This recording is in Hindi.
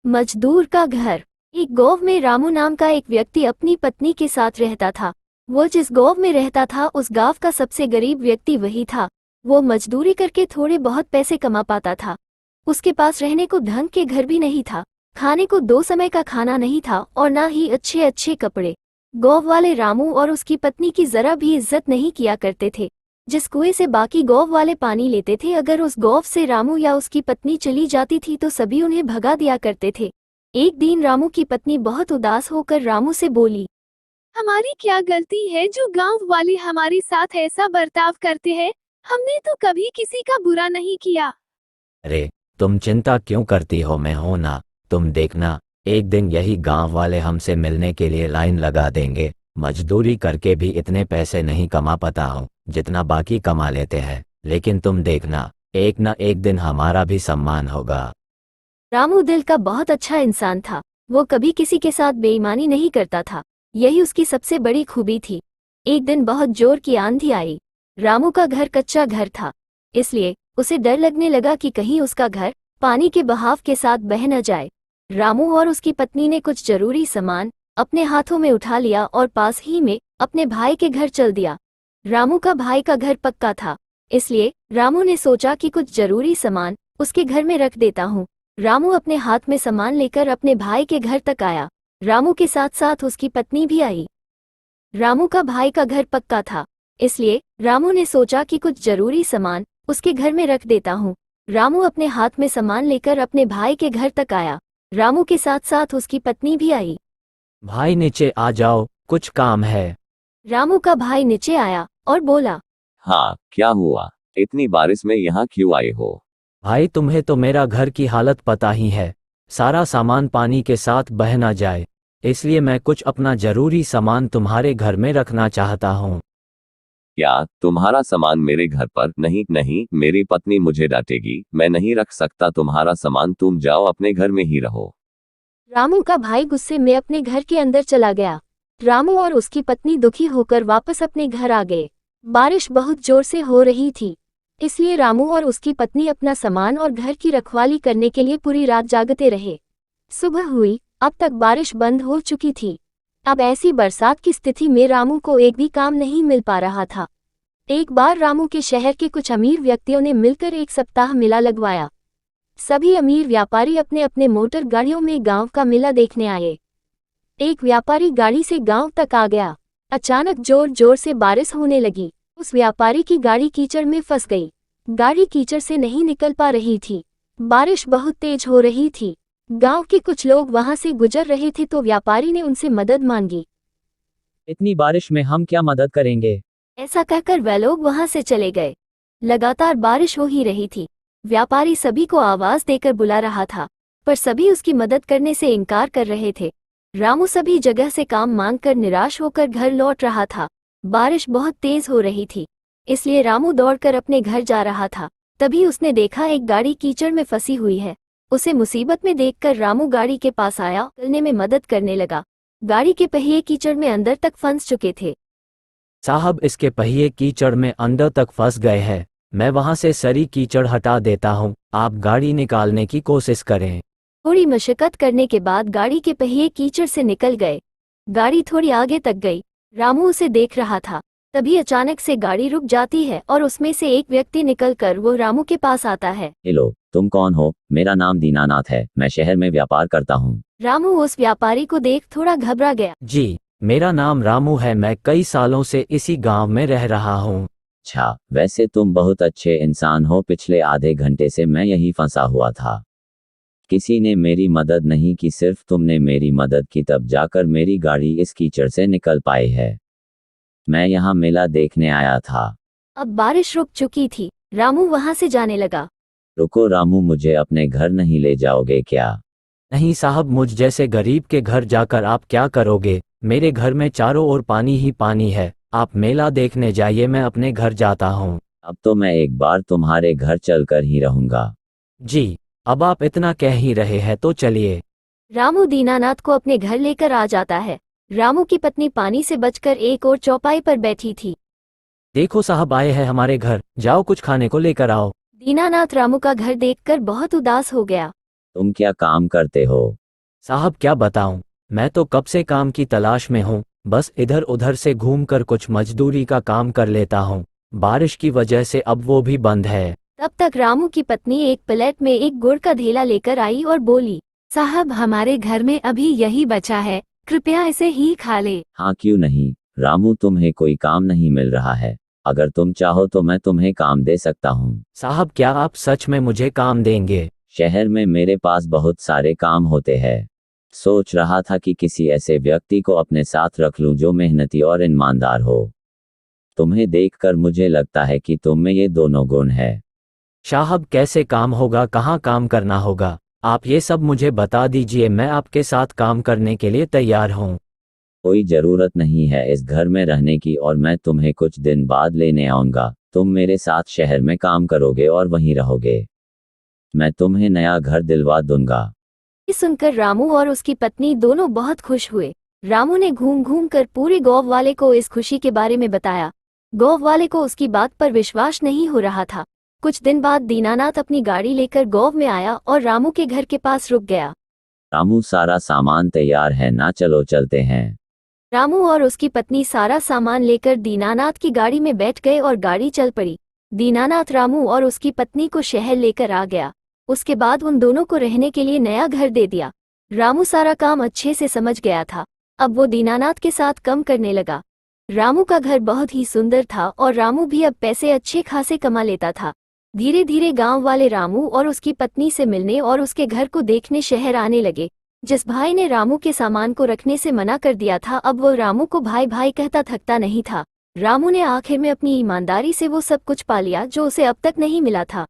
मजदूर का घर। एक गांव में रामू नाम का एक व्यक्ति अपनी पत्नी के साथ रहता था। वो जिस गांव में रहता था उस गांव का सबसे गरीब व्यक्ति वही था। वो मजदूरी करके थोड़े बहुत पैसे कमा पाता था। उसके पास रहने को ढंग के घर भी नहीं था, खाने को 2 समय का खाना नहीं था और ना ही अच्छे अच्छे कपड़े। गांव वाले रामू और उसकी पत्नी की जरा भी इज्जत नहीं किया करते थे। जिस कुएं से बाकी गांव वाले पानी लेते थे, अगर उस गांव से रामू या उसकी पत्नी चली जाती थी तो सभी उन्हें भगा दिया करते थे। एक दिन रामू की पत्नी बहुत उदास होकर रामू से बोली, हमारी क्या गलती है जो गांव वाले हमारे साथ ऐसा बर्ताव करते हैं? हमने तो कभी किसी का बुरा नहीं किया। अरे तुम चिंता क्यों करती हो, मैं हूं ना। तुम देखना, एक दिन यही गांव वाले हमसे मिलने के लिए लाइन लगा देंगे। मजदूरी करके भी इतने पैसे नहीं कमा पाता हूँ जितना बाकी कमा लेते हैं, लेकिन तुम देखना, एक ना एक दिन हमारा भी सम्मान होगा। रामू दिल का बहुत अच्छा इंसान था। वो कभी किसी के साथ बेईमानी नहीं करता था, यही उसकी सबसे बड़ी खूबी थी। एक दिन बहुत जोर की आंधी आई। रामू का घर कच्चा घर था, इसलिए उसे डर लगने लगा कि कहीं उसका घर पानी के बहाव के साथ बह न जाए। रामू और उसकी पत्नी ने कुछ जरूरी सामान अपने हाथों में उठा लिया और पास ही में अपने भाई के घर चल दिया। रामू का भाई का घर पक्का था, इसलिए रामू ने सोचा कि कुछ जरूरी सामान उसके घर में रख देता हूँ। रामू अपने हाथ में सामान लेकर अपने भाई के घर तक आया। रामू के साथ साथ उसकी पत्नी भी आई। रामू का भाई का घर पक्का था, इसलिए रामू ने सोचा कि कुछ जरूरी सामान उसके घर में रख देता हूँ। रामू अपने हाथ में सामान लेकर अपने भाई के घर तक आया। रामू के साथ साथ उसकी पत्नी भी आई। भाई नीचे आ जाओ, कुछ काम है। रामू का भाई नीचे आया और बोला, हाँ, क्या हुआ? इतनी बारिश में यहाँ क्यों आए हो? भाई तुम्हें तो मेरा घर की हालत पता ही है, सारा सामान पानी के साथ बह ना जाए, इसलिए मैं कुछ अपना जरूरी सामान तुम्हारे घर में रखना चाहता हूँ। क्या तुम्हारा सामान मेरे घर पर? नहीं नहीं, मेरी पत्नी मुझे डांटेगी, मैं नहीं रख सकता तुम्हारा सामान, तुम जाओ अपने घर में ही रहो। रामू का भाई गुस्से में अपने घर के अंदर चला गया। रामू और उसकी पत्नी दुखी होकर वापस अपने घर आ गए। बारिश बहुत जोर से हो रही थी, इसलिए रामू और उसकी पत्नी अपना सामान और घर की रखवाली करने के लिए पूरी रात जागते रहे। सुबह हुई, अब तक बारिश बंद हो चुकी थी। अब ऐसी बरसात की स्थिति में रामू को एक भी काम नहीं मिल पा रहा था। एक बार रामू के शहर के कुछ अमीर व्यक्तियों ने मिलकर एक सप्ताह मेला लगवाया। सभी अमीर व्यापारी अपने अपने मोटर गाड़ियों में गांव का मेला देखने आए। एक व्यापारी गाड़ी से गांव तक आ गया। अचानक जोर जोर से बारिश होने लगी। उस व्यापारी की गाड़ी कीचड़ में फंस गई। गाड़ी कीचड़ से नहीं निकल पा रही थी। बारिश बहुत तेज हो रही थी। गांव के कुछ लोग वहां से गुजर रहे थे तो व्यापारी ने उनसे मदद मांगी। इतनी बारिश में हम क्या मदद करेंगे? ऐसा कहकर वे लोग वहां से चले गए। लगातार बारिश हो ही रही थी। व्यापारी सभी को आवाज देकर बुला रहा था, पर सभी उसकी मदद करने से इनकार कर रहे थे। रामू सभी जगह से काम मांगकर निराश होकर घर लौट रहा था। बारिश बहुत तेज हो रही थी, इसलिए रामू दौड़कर अपने घर जा रहा था। तभी उसने देखा एक गाड़ी कीचड़ में फंसी हुई है। उसे मुसीबत में देखकर रामू गाड़ी के पास आया, चलने में मदद करने लगा। गाड़ी के पहिए कीचड़ में अंदर तक फंस चुके थे। साहब, इसके पहिए कीचड़ में अंदर तक फंस गए हैं, मैं वहां से सारी कीचड़ हटा देता हूँ, आप गाड़ी निकालने की कोशिश करें। थोड़ी मशक्कत करने के बाद गाड़ी के पहिए कीचड़ से निकल गए। गाड़ी थोड़ी आगे तक गई। रामू उसे देख रहा था। तभी अचानक से गाड़ी रुक जाती है और उसमें से एक व्यक्ति निकलकर वो रामू के पास आता है। हेलो, तुम कौन हो? मेरा नाम दीनानाथ है, मैं शहर में व्यापार करता हूँ। रामू उस व्यापारी को देख थोड़ा घबरा गया। जी, मेरा नाम रामू है, मैं कई सालों से इसी गांव में रह रहा हूँ। अच्छा, वैसे तुम बहुत अच्छे इंसान हो, पिछले आधे घंटे से मैं यही फंसा हुआ था। किसी ने मेरी मदद नहीं की, सिर्फ तुमने मेरी मदद की, तब जाकर मेरी गाड़ी इस कीचड़ से निकल पाई है। मैं यहाँ मेला देखने आया था। अब बारिश रुक चुकी थी। रामू वहां से जाने लगा। रुको रामू, मुझे अपने घर नहीं ले जाओगे क्या? नहीं साहब, मुझ जैसे गरीब के घर जाकर आप क्या करोगे? मेरे घर में चारों ओर पानी ही पानी है, आप मेला देखने जाइए, मैं अपने घर जाता हूँ। अब तो मैं एक बार तुम्हारे घर चलकर ही रहूंगा। जी, अब आप इतना कह ही रहे हैं तो चलिए। रामू दीनानाथ को अपने घर लेकर आ जाता है। रामू की पत्नी पानी से बचकर एक और चौपाई पर बैठी थी। देखो साहब, आए हैं हमारे घर, जाओ कुछ खाने को लेकर आओ। दीनानाथ रामू का घर देखकर बहुत उदास हो गया। तुम क्या काम करते हो? साहब क्या बताऊं, मैं तो कब से काम की तलाश में हूं, बस इधर उधर से घूमकर कुछ मजदूरी का काम कर लेता हूं। बारिश की वजह से अब वो भी बंद है। तब तक रामू की पत्नी एक प्लेट में एक गुड़ का ढेला लेकर आई और बोली, साहब हमारे घर में अभी यही बचा है, कृपया इसे ही खा ले। हाँ क्यों नहीं, रामू तुम्हें कोई काम नहीं मिल रहा है, अगर तुम चाहो तो मैं तुम्हें काम दे सकता हूँ। साहब क्या आप सच में मुझे काम देंगे? शहर में मेरे पास बहुत सारे काम होते हैं, सोच रहा था कि किसी ऐसे व्यक्ति को अपने साथ रख लूं जो मेहनती और ईमानदार हो। तुम्हें देखकर मुझे लगता है कि तुम में ये दोनों गुण है। साहब कैसे काम होगा, कहाँ काम करना होगा, आप ये सब मुझे बता दीजिए, मैं आपके साथ काम करने के लिए तैयार हूँ। कोई जरूरत नहीं है इस घर में रहने की और मैं तुम्हें कुछ दिन बाद लेने आऊंगा। तुम मेरे साथ शहर में काम करोगे और वहीं रहोगे। मैं तुम्हें नया घर दिलवा दूंगा। ये सुनकर रामू और उसकी पत्नी दोनों बहुत खुश हुए। रामू ने घूम घूम कर पूरे गांव वाले को इस खुशी के बारे में बताया। गांव वाले को उसकी बात पर विश्वास नहीं हो रहा था। कुछ दिन बाद दीनानाथ अपनी गाड़ी लेकर गांव में आया और रामू के घर के पास रुक गया। रामू सारा सामान तैयार है ना, चलो चलते हैं। रामू और उसकी पत्नी सारा सामान लेकर दीनानाथ की गाड़ी में बैठ गए और गाड़ी चल पड़ी। दीनानाथ रामू और उसकी पत्नी को शहर लेकर आ गया। उसके बाद उन दोनों को रहने के लिए नया घर दे दिया। रामू सारा काम अच्छे से समझ गया था। अब वो दीनानाथ के साथ कम करने लगा। रामू का घर बहुत ही सुंदर था और रामू भी अब पैसे अच्छे खासे कमा लेता था। धीरे धीरे गांव वाले रामू और उसकी पत्नी से मिलने और उसके घर को देखने शहर आने लगे। जिस भाई ने रामू के सामान को रखने से मना कर दिया था, अब वो रामू को भाई भाई कहता थकता नहीं था। रामू ने आखिर में अपनी ईमानदारी से वो सब कुछ पा लिया जो उसे अब तक नहीं मिला था।